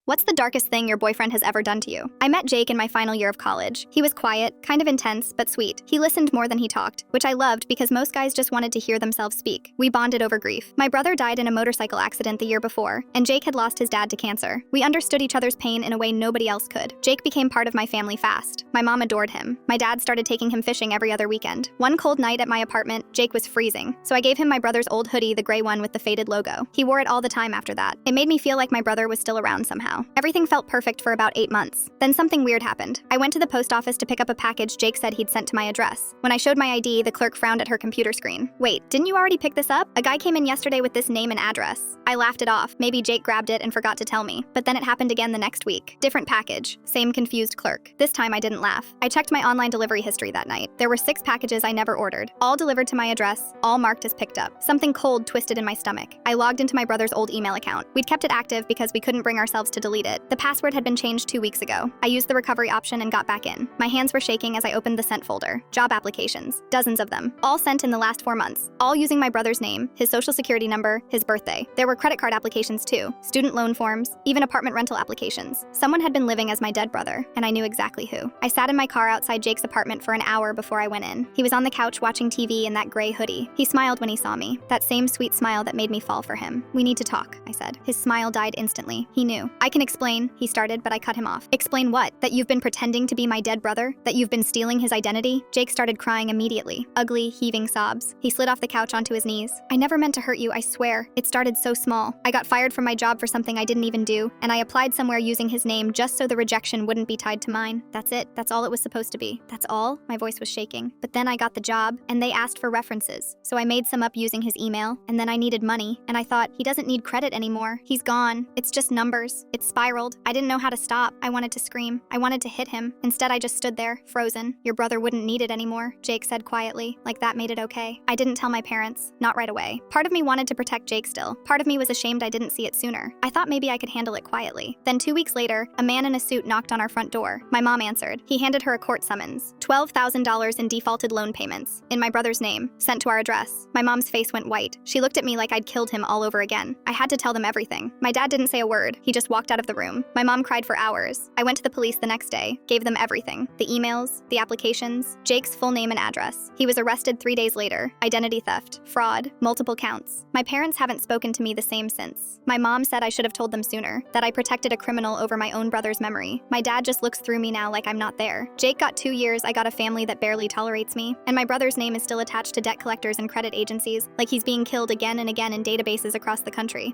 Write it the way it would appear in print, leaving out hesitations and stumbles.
What's the darkest thing your boyfriend has ever done to you? I met Jake in my final year of college. He was quiet, kind of intense, but sweet. He listened more than he talked, which I loved because most guys just wanted to hear themselves speak. We bonded over grief. My brother died in a motorcycle accident the year before, and Jake had lost his dad to cancer. We understood each other's pain in a way nobody else could. Jake became part of my family fast. My mom adored him. My dad started taking him fishing every other weekend. One cold night at my apartment, Jake was freezing, so I gave him my brother's old hoodie, the gray one with the faded logo. He wore it all the time after that. It made me feel like my brother was still around somehow. Everything felt perfect for about 8 months. Then something weird happened. I went to the post office to pick up a package Jake said he'd sent to my address. When I showed my ID, the clerk frowned at her computer screen. Wait, didn't you already pick this up? A guy came in yesterday with this name and address. I laughed it off. Maybe Jake grabbed it and forgot to tell me. But then it happened again the next week. Different package. Same confused clerk. This time I didn't laugh. I checked my online delivery history that night. There were 6 packages I never ordered. All delivered to my address, all marked as picked up. Something cold twisted in my stomach. I logged into my brother's old email account. We'd kept it active because we couldn't bring ourselves to delete it. The password had been changed 2 weeks ago. I used the recovery option and got back in. My hands were shaking as I opened the sent folder. Job applications. Dozens of them. All sent in the last 4 months. All using my brother's name, his social security number, his birthday. There were credit card applications too. Student loan forms. Even apartment rental applications. Someone had been living as my dead brother, and I knew exactly who. I sat in my car outside Jake's apartment for an hour before I went in. He was on the couch watching TV in that gray hoodie. He smiled when he saw me. That same sweet smile that made me fall for him. "We need to talk," I said. His smile died instantly. He knew. "I can explain," he started, but I cut him off. "Explain what? That you've been pretending to be my dead brother? That you've been stealing his identity?" Jake started crying immediately. Ugly, heaving sobs. He slid off the couch onto his knees. "I never meant to hurt you, I swear. It started so small. I got fired from my job for something I didn't even do, and I applied somewhere using his name just so the rejection wouldn't be tied to mine. That's it. That's all it was supposed to be." "That's all?" My voice was shaking. "But then I got the job, and they asked for references. So I made some up using his email, and then I needed money, and I thought, he doesn't need credit anymore. He's gone. It's just numbers. It spiraled. I didn't know how to stop. I wanted to scream. I wanted to hit him. Instead, I just stood there, frozen. Your brother wouldn't need it anymore," Jake said quietly, like that made it okay. I didn't tell my parents. Not right away. Part of me wanted to protect Jake still. Part of me was ashamed I didn't see it sooner. I thought maybe I could handle it quietly. Then 2 weeks later, a man in a suit knocked on our front door. My mom answered. He handed her a court summons. $12,000 in defaulted loan payments, in my brother's name, sent to our address. My mom's face went white. She looked at me like I'd killed him all over again. I had to tell them everything. My dad didn't say a word. He just walked out of the room. My mom cried for hours. I went to the police the next day, gave them everything. The emails, the applications, Jake's full name and address. He was arrested 3 days later. Identity theft, fraud, multiple counts. My parents haven't spoken to me the same since. My mom said I should have told them sooner, that I protected a criminal over my own brother's memory. My dad just looks through me now like I'm not there. Jake got 2 years, I got a family that barely tolerates me, and my brother's name is still attached to debt collectors and credit agencies, like he's being killed again and again in databases across the country.